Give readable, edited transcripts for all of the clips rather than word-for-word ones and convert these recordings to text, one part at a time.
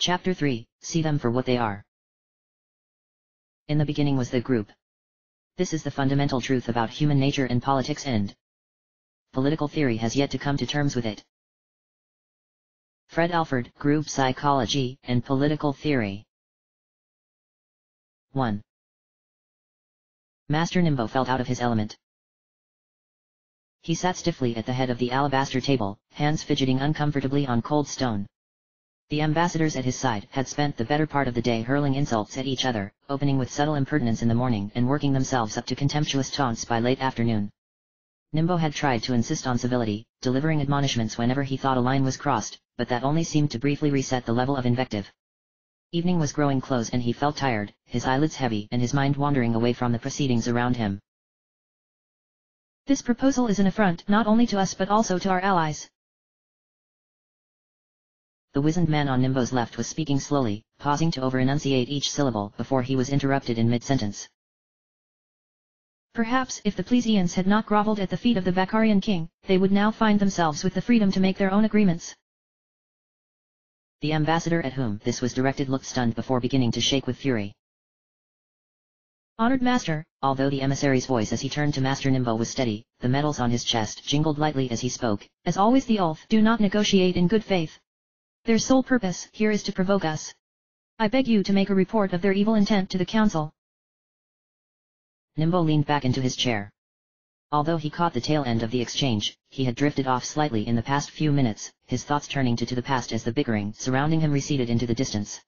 Chapter 3, See them for what they are. In the beginning was the group. This is the fundamental truth about human nature and politics, and political theory has yet to come to terms with it. Fred Alford, Group Psychology and Political Theory. 1. Master Nimbo felt out of his element. He sat stiffly at the head of the alabaster table, hands fidgeting uncomfortably on cold stone. The ambassadors at his side had spent the better part of the day hurling insults at each other, opening with subtle impertinence in the morning and working themselves up to contemptuous taunts by late afternoon. Nimbo had tried to insist on civility, delivering admonishments whenever he thought a line was crossed, but that only seemed to briefly reset the level of invective. Evening was growing close and he felt tired, his eyelids heavy and his mind wandering away from the proceedings around him. This proposal is an affront not only to us but also to our allies. The wizened man on Nimbo's left was speaking slowly, pausing to over-enunciate each syllable before he was interrupted in mid-sentence. Perhaps if the Plesians had not groveled at the feet of the Bacarian king, they would now find themselves with the freedom to make their own agreements. The ambassador at whom this was directed looked stunned before beginning to shake with fury. Honored master, although the emissary's voice as he turned to Master Nimbo was steady, the medals on his chest jingled lightly as he spoke. As always, the oath do not negotiate in good faith. Their sole purpose here is to provoke us. I beg you to make a report of their evil intent to the council. Nimbo leaned back into his chair. Although he caught the tail end of the exchange, he had drifted off slightly in the past few minutes, his thoughts turning to the past as the bickering surrounding him receded into the distance.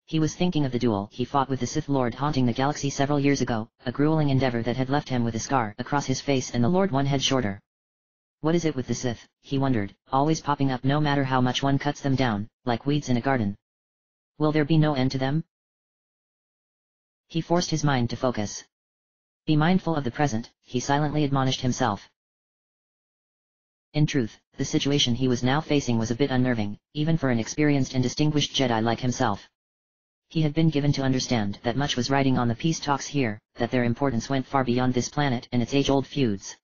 He was thinking of the duel he fought with the Sith Lord haunting the galaxy several years ago, a grueling endeavor that had left him with a scar across his face and the Lord one head shorter. What is it with the Sith, he wondered, always popping up no matter how much one cuts them down, like weeds in a garden? Will there be no end to them? He forced his mind to focus. Be mindful of the present, he silently admonished himself. In truth, the situation he was now facing was a bit unnerving, even for an experienced and distinguished Jedi like himself. He had been given to understand that much was riding on the peace talks here, that their importance went far beyond this planet and its age-old feuds.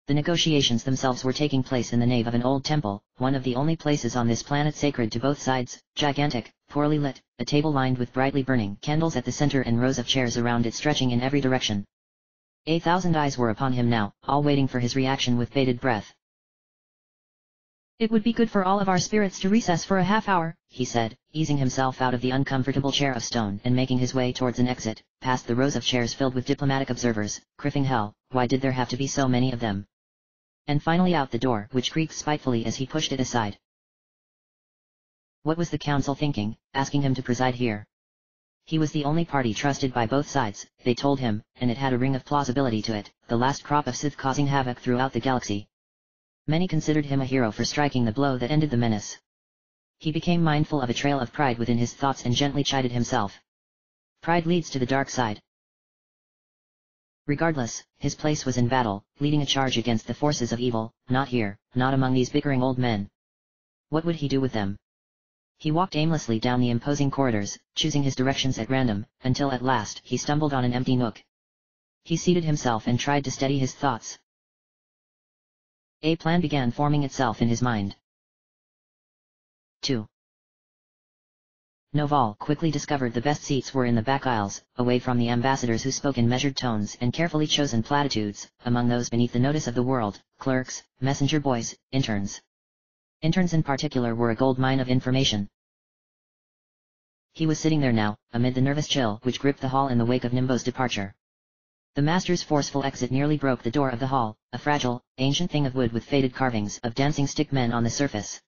The negotiations themselves were taking place in the nave of an old temple, one of the only places on this planet sacred to both sides, gigantic, poorly lit, a table lined with brightly burning candles at the center and rows of chairs around it stretching in every direction. 1,000 eyes were upon him now, all waiting for his reaction with bated breath. It would be good for all of our spirits to recess for a half-hour, he said, easing himself out of the uncomfortable chair of stone and making his way towards an exit, past the rows of chairs filled with diplomatic observers. Criffing hell, why did there have to be so many of them? And finally out the door, which creaked spitefully as he pushed it aside. What was the council thinking, asking him to preside here? He was the only party trusted by both sides, they told him, and it had a ring of plausibility to it, the last crop of Sith causing havoc throughout the galaxy. Many considered him a hero for striking the blow that ended the menace. He became mindful of a trail of pride within his thoughts and gently chided himself. Pride leads to the dark side. Regardless, his place was in battle, leading a charge against the forces of evil, not here, not among these bickering old men. What would he do with them? He walked aimlessly down the imposing corridors, choosing his directions at random, until at last he stumbled on an empty nook. He seated himself and tried to steady his thoughts. A plan began forming itself in his mind. 2. Noval quickly discovered the best seats were in the back aisles, away from the ambassadors who spoke in measured tones and carefully chosen platitudes, among those beneath the notice of the world, clerks, messenger boys, interns. Interns in particular were a gold mine of information. He was sitting there now, amid the nervous chill which gripped the hall in the wake of Nimbo's departure. The master's forceful exit nearly broke the door of the hall, a fragile, ancient thing of wood with faded carvings of dancing stick men on the surface.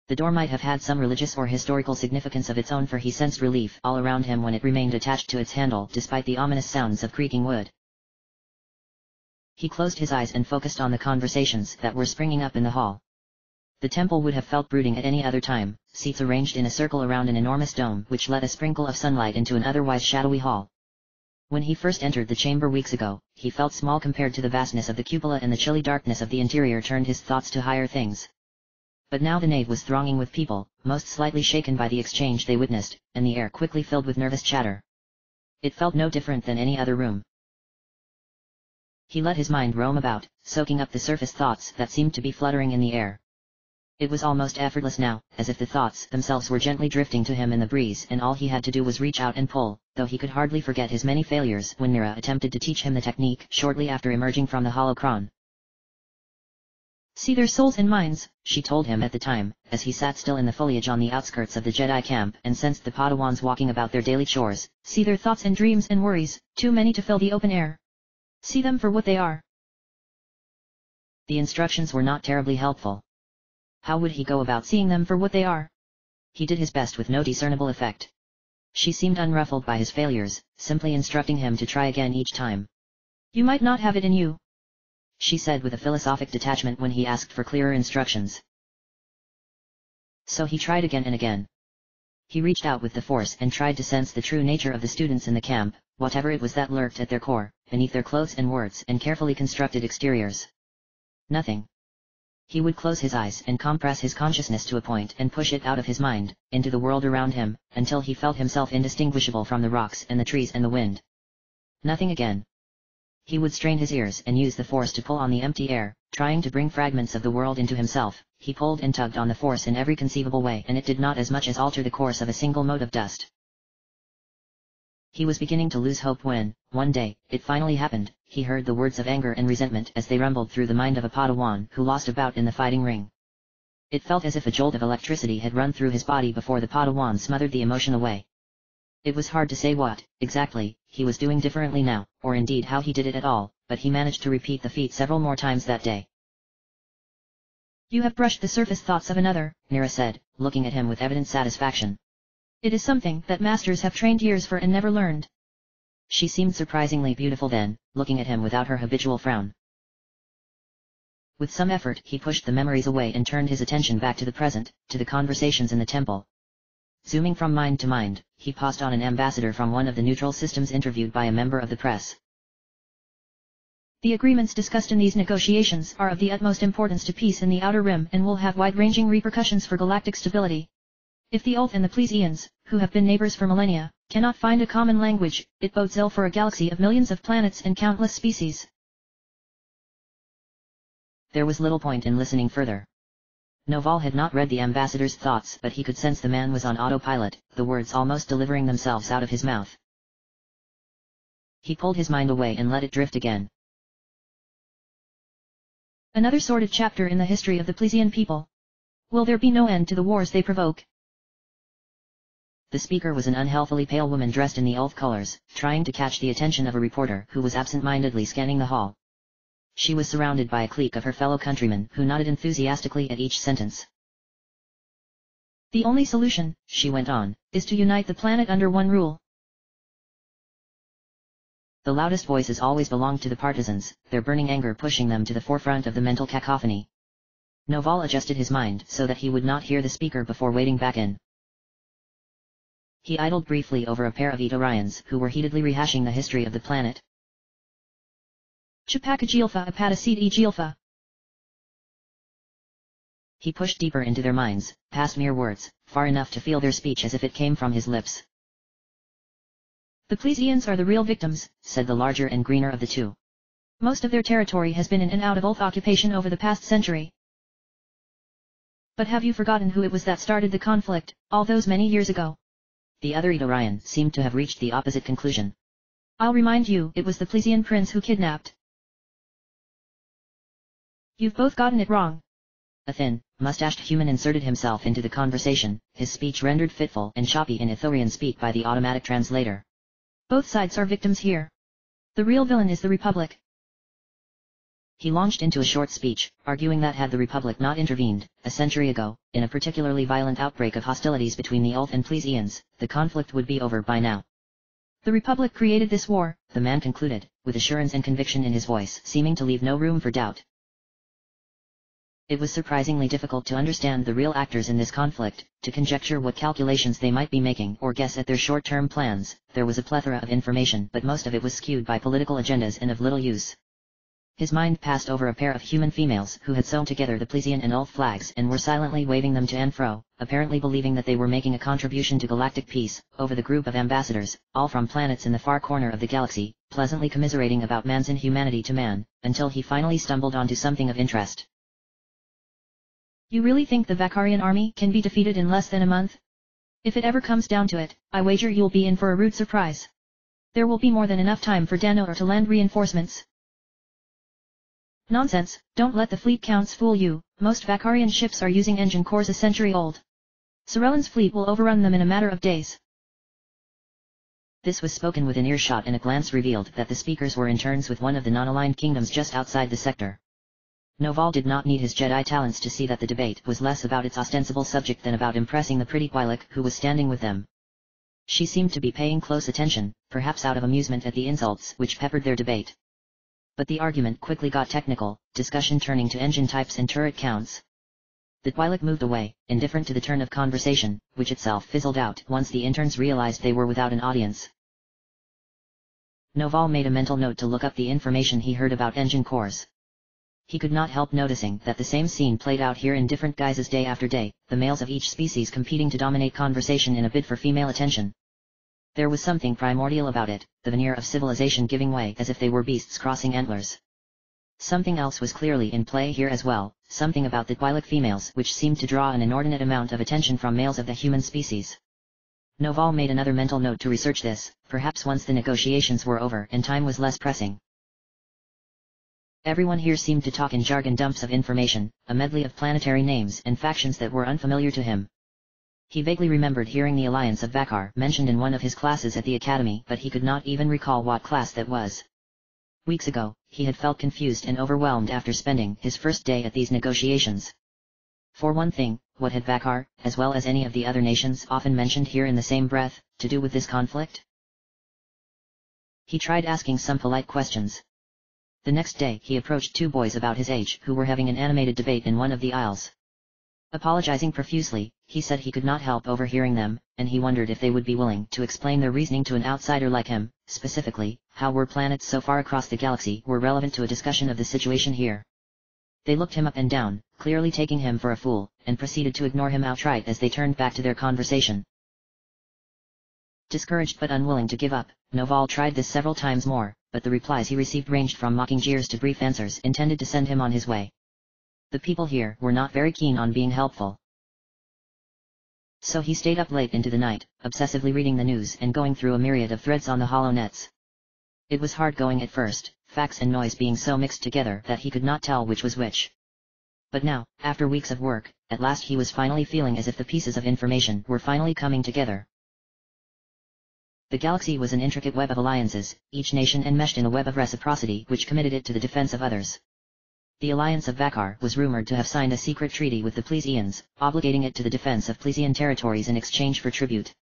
The door might have had some religious or historical significance of its own, for he sensed relief all around him when it remained attached to its handle despite the ominous sounds of creaking wood. He closed his eyes and focused on the conversations that were springing up in the hall. The temple would have felt brooding at any other time, seats arranged in a circle around an enormous dome which let a sprinkle of sunlight into an otherwise shadowy hall. When he first entered the chamber weeks ago, he felt small compared to the vastness of the cupola, and the chilly darkness of the interior turned his thoughts to higher things. But now the nave was thronging with people, most slightly shaken by the exchange they witnessed, and the air quickly filled with nervous chatter. It felt no different than any other room. He let his mind roam about, soaking up the surface thoughts that seemed to be fluttering in the air. It was almost effortless now, as if the thoughts themselves were gently drifting to him in the breeze, and all he had to do was reach out and pull, though he could hardly forget his many failures when Mira attempted to teach him the technique shortly after emerging from the holocron. See their souls and minds, she told him at the time, as he sat still in the foliage on the outskirts of the Jedi camp and sensed the Padawans walking about their daily chores. See their thoughts and dreams and worries, too many to fill the open air. See them for what they are. The instructions were not terribly helpful. How would he go about seeing them for what they are? He did his best with no discernible effect. She seemed unruffled by his failures, simply instructing him to try again each time. You might not have it in you, she said with a philosophic detachment when he asked for clearer instructions. So he tried again and again. He reached out with the Force and tried to sense the true nature of the students in the camp, whatever it was that lurked at their core, beneath their clothes and words and carefully constructed exteriors. Nothing. He would close his eyes and compress his consciousness to a point and push it out of his mind, into the world around him, until he felt himself indistinguishable from the rocks and the trees and the wind. Nothing again. He would strain his ears and use the Force to pull on the empty air, trying to bring fragments of the world into himself. He pulled and tugged on the Force in every conceivable way, and it did not as much as alter the course of a single mote of dust. He was beginning to lose hope when, one day, it finally happened. He heard the words of anger and resentment as they rumbled through the mind of a Padawan who lost a bout in the fighting ring. It felt as if a jolt of electricity had run through his body before the Padawan smothered the emotion away. It was hard to say what, exactly, he was doing differently now, or indeed how he did it at all, but he managed to repeat the feat several more times that day. You have brushed the surface thoughts of another, Mira said, looking at him with evident satisfaction. It is something that masters have trained years for and never learned. She seemed surprisingly beautiful then, looking at him without her habitual frown. With some effort he pushed the memories away and turned his attention back to the present, to the conversations in the temple. Zooming from mind to mind, he paused on an ambassador from one of the neutral systems interviewed by a member of the press. The agreements discussed in these negotiations are of the utmost importance to peace in the Outer Rim and will have wide-ranging repercussions for galactic stability. If the Ulth and the Plesians, who have been neighbors for millennia, cannot find a common language, it bodes ill for a galaxy of millions of planets and countless species. There was little point in listening further. Noval had not read the ambassador's thoughts, but he could sense the man was on autopilot, the words almost delivering themselves out of his mouth. He pulled his mind away and let it drift again. Another sordid chapter in the history of the Plesian people. Will there be no end to the wars they provoke? The speaker was an unhealthily pale woman dressed in the Ulth colors, trying to catch the attention of a reporter who was absent-mindedly scanning the hall. She was surrounded by a clique of her fellow countrymen who nodded enthusiastically at each sentence. The only solution, she went on, is to unite the planet under one rule. The loudest voices always belonged to the partisans, their burning anger pushing them to the forefront of the mental cacophony. Noval adjusted his mind so that he would not hear the speaker before wading back in. He idled briefly over a pair of Etorians who were heatedly rehashing the history of the planet. Chapaka Jilfa Apatasid e Jilfa. He pushed deeper into their minds, past mere words, far enough to feel their speech as if it came from his lips. The Plesians are the real victims, said the larger and greener of the two. Most of their territory has been in and out of Ulth occupation over the past century. But have you forgotten who it was that started the conflict, all those many years ago? The other Etorian seemed to have reached the opposite conclusion. I'll remind you, it was the Plesian prince who kidnapped. You've both gotten it wrong. A thin, mustached human inserted himself into the conversation, his speech rendered fitful and choppy in Ithorian speak by the automatic translator. Both sides are victims here. The real villain is the Republic. He launched into a short speech, arguing that had the Republic not intervened, a century ago, in a particularly violent outbreak of hostilities between the Ulth and Plesians, the conflict would be over by now. The Republic created this war, the man concluded, with assurance and conviction in his voice, seeming to leave no room for doubt. It was surprisingly difficult to understand the real actors in this conflict, to conjecture what calculations they might be making or guess at their short-term plans. There was a plethora of information, but most of it was skewed by political agendas and of little use. His mind passed over a pair of human females who had sewn together the Plesian and Ulth flags and were silently waving them to and fro, apparently believing that they were making a contribution to galactic peace, over the group of ambassadors, all from planets in the far corner of the galaxy, pleasantly commiserating about man's inhumanity to man, until he finally stumbled onto something of interest. You really think the Vakarian army can be defeated in less than a month? If it ever comes down to it, I wager you'll be in for a rude surprise. There will be more than enough time for Danoor to land reinforcements. Nonsense, don't let the fleet counts fool you, most Vakarian ships are using engine cores a century old. Sorellin's fleet will overrun them in a matter of days. This was spoken within earshot, and a glance revealed that the speakers were in turns with one of the non-aligned kingdoms just outside the sector. Noval did not need his Jedi talents to see that the debate was less about its ostensible subject than about impressing the pretty Twi'lek who was standing with them. She seemed to be paying close attention, perhaps out of amusement at the insults which peppered their debate. But the argument quickly got technical, discussion turning to engine types and turret counts. The Twi'lek moved away, indifferent to the turn of conversation, which itself fizzled out once the interns realized they were without an audience. Noval made a mental note to look up the information he heard about engine cores. He could not help noticing that the same scene played out here in different guises day after day, the males of each species competing to dominate conversation in a bid for female attention. There was something primordial about it, the veneer of civilization giving way as if they were beasts crossing antlers. Something else was clearly in play here as well, something about the Twi'lek females which seemed to draw an inordinate amount of attention from males of the human species. Noval made another mental note to research this, perhaps once the negotiations were over and time was less pressing. Everyone here seemed to talk in jargon dumps of information, a medley of planetary names and factions that were unfamiliar to him. He vaguely remembered hearing the Alliance of Vakar mentioned in one of his classes at the academy, but he could not even recall what class that was. Weeks ago, he had felt confused and overwhelmed after spending his first day at these negotiations. For one thing, what had Vakar, as well as any of the other nations often mentioned here in the same breath, to do with this conflict? He tried asking some polite questions. The next day he approached two boys about his age who were having an animated debate in one of the aisles. Apologizing profusely, he said he could not help overhearing them, and he wondered if they would be willing to explain their reasoning to an outsider like him, specifically, how were planets so far across the galaxy were relevant to a discussion of the situation here. They looked him up and down, clearly taking him for a fool, and proceeded to ignore him outright as they turned back to their conversation. Discouraged but unwilling to give up, Noval tried this several times more, but the replies he received ranged from mocking jeers to brief answers intended to send him on his way. The people here were not very keen on being helpful. So he stayed up late into the night, obsessively reading the news and going through a myriad of threads on the HoloNets. It was hard going at first, facts and noise being so mixed together that he could not tell which was which. But now, after weeks of work, at last he was finally feeling as if the pieces of information were finally coming together. The galaxy was an intricate web of alliances, each nation enmeshed in a web of reciprocity which committed it to the defense of others. The Alliance of Vakar was rumored to have signed a secret treaty with the Plesians, obligating it to the defense of Plesian territories in exchange for tribute.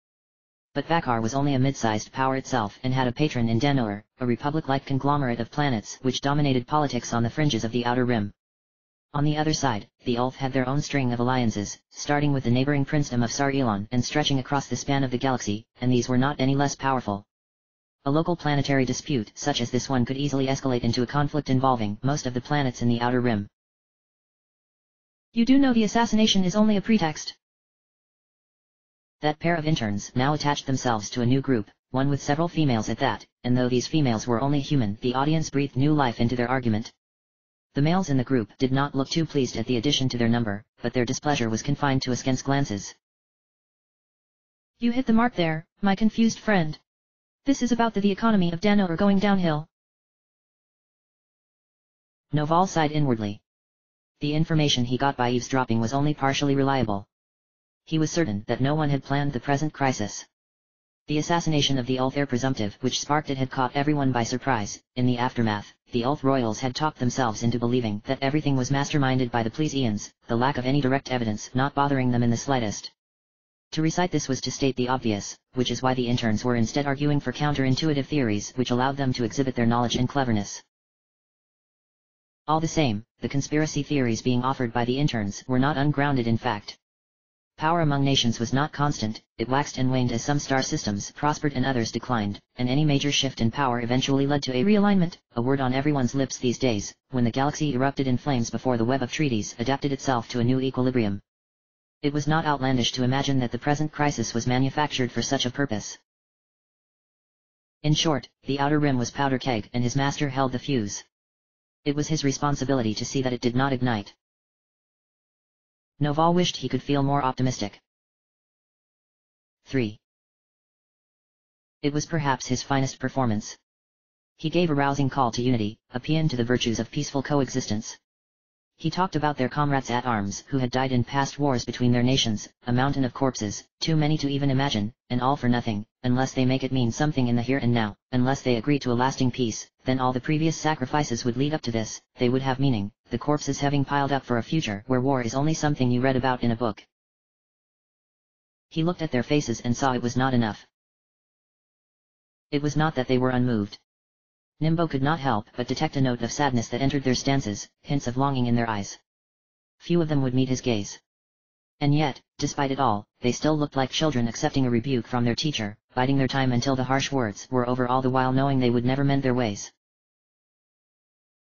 But Vakar was only a mid-sized power itself and had a patron in Danoor, a republic-like conglomerate of planets which dominated politics on the fringes of the Outer Rim. On the other side, the Ulth had their own string of alliances, starting with the neighboring princedom of Sar Elon and stretching across the span of the galaxy, and these were not any less powerful. A local planetary dispute such as this one could easily escalate into a conflict involving most of the planets in the Outer Rim. You do know the assassination is only a pretext. That pair of interns now attached themselves to a new group, one with several females at that, and though these females were only human, the audience breathed new life into their argument. The males in the group did not look too pleased at the addition to their number, but their displeasure was confined to askance glances. You hit the mark there, my confused friend. This is about the economy of Danoor going downhill. Noval sighed inwardly. The information he got by eavesdropping was only partially reliable. He was certain that no one had planned the present crisis. The assassination of the Ulth heir presumptive which sparked it had caught everyone by surprise. In the aftermath, the Ulth royals had talked themselves into believing that everything was masterminded by the Plesians, the lack of any direct evidence not bothering them in the slightest. To recite this was to state the obvious, which is why the interns were instead arguing for counterintuitive theories which allowed them to exhibit their knowledge and cleverness. All the same, the conspiracy theories being offered by the interns were not ungrounded in fact. Power among nations was not constant, it waxed and waned as some star systems prospered and others declined, and any major shift in power eventually led to a realignment, a word on everyone's lips these days, when the galaxy erupted in flames before the web of treaties adapted itself to a new equilibrium. It was not outlandish to imagine that the present crisis was manufactured for such a purpose. In short, the Outer Rim was powder keg and his master held the fuse. It was his responsibility to see that it did not ignite. Noval wished he could feel more optimistic. 3. It was perhaps his finest performance. He gave a rousing call to unity, a paean to the virtues of peaceful coexistence. He talked about their comrades at arms who had died in past wars between their nations, a mountain of corpses, too many to even imagine, and all for nothing, unless they make it mean something in the here and now, unless they agree to a lasting peace, then all the previous sacrifices would lead up to this, they would have meaning, the corpses having piled up for a future where war is only something you read about in a book. He looked at their faces and saw it was not enough. It was not that they were unmoved. Nimbo could not help but detect a note of sadness that entered their stances, hints of longing in their eyes. Few of them would meet his gaze. And yet, despite it all, they still looked like children accepting a rebuke from their teacher, biding their time until the harsh words were over, all the while knowing they would never mend their ways.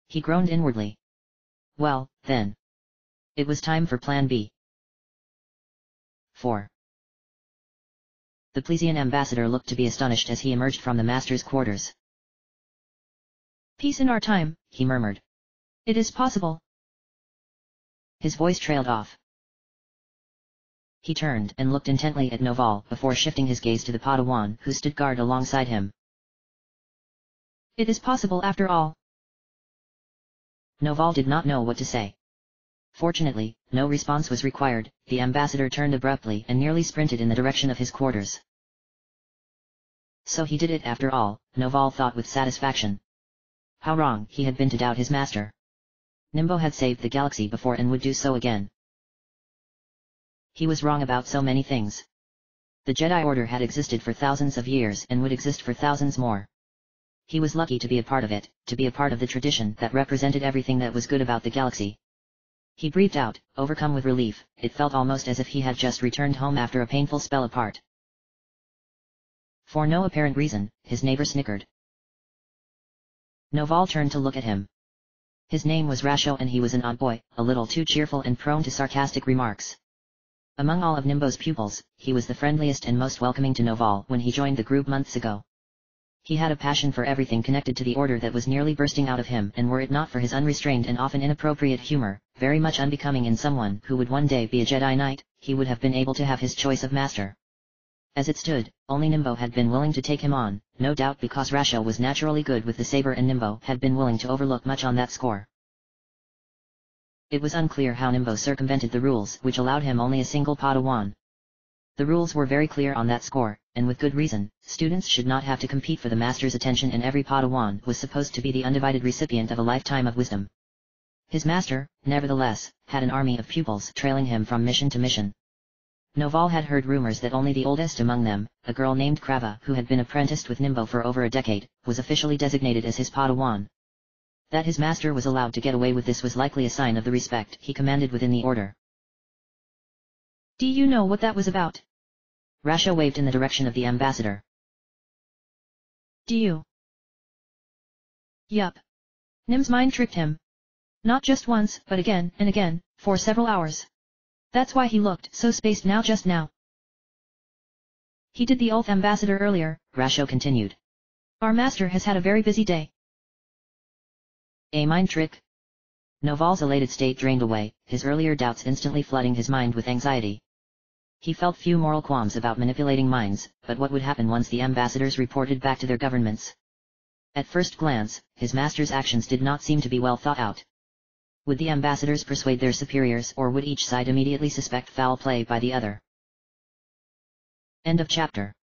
He groaned inwardly. Well, then. It was time for Plan B. 4. The Plesian ambassador looked to be astonished as he emerged from the master's quarters. Peace in our time, he murmured. It is possible. His voice trailed off. He turned and looked intently at Noval before shifting his gaze to the Padawan who stood guard alongside him. It is possible after all. Noval did not know what to say. Fortunately, no response was required. The ambassador turned abruptly and nearly sprinted in the direction of his quarters. So he did it after all, Noval thought with satisfaction. How wrong he had been to doubt his master. Nimbo had saved the galaxy before and would do so again. He was wrong about so many things. The Jedi Order had existed for thousands of years and would exist for thousands more. He was lucky to be a part of it, to be a part of the tradition that represented everything that was good about the galaxy. He breathed out, overcome with relief. It felt almost as if he had just returned home after a painful spell apart. For no apparent reason, his neighbor snickered. Noval turned to look at him. His name was Rasho and he was an odd boy, a little too cheerful and prone to sarcastic remarks. Among all of Nimbo's pupils, he was the friendliest and most welcoming to Noval when he joined the group months ago. He had a passion for everything connected to the order that was nearly bursting out of him, and were it not for his unrestrained and often inappropriate humor, very much unbecoming in someone who would one day be a Jedi Knight, he would have been able to have his choice of master. As it stood, only Nimbo had been willing to take him on, no doubt because Rasho was naturally good with the saber and Nimbo had been willing to overlook much on that score. It was unclear how Nimbo circumvented the rules which allowed him only a single Padawan. The rules were very clear on that score, and with good reason. Students should not have to compete for the master's attention, and every Padawan was supposed to be the undivided recipient of a lifetime of wisdom. His master, nevertheless, had an army of pupils trailing him from mission to mission. Noval had heard rumors that only the oldest among them, a girl named Krava who had been apprenticed with Nimbo for over a decade, was officially designated as his Padawan. That his master was allowed to get away with this was likely a sign of the respect he commanded within the order. Do you know what that was about? Rasho waved in the direction of the ambassador. Do you? Yup. Nim's mind tricked him. Not just once, but again and again, for several hours. That's why he looked so spaced now just now. He did the oath ambassador earlier, Rasho continued. Our master has had a very busy day. A mind trick? Noval's elated state drained away, his earlier doubts instantly flooding his mind with anxiety. He felt few moral qualms about manipulating minds, but what would happen once the ambassadors reported back to their governments? At first glance, his master's actions did not seem to be well thought out. Would the ambassadors persuade their superiors, or would each side immediately suspect foul play by the other? End of chapter.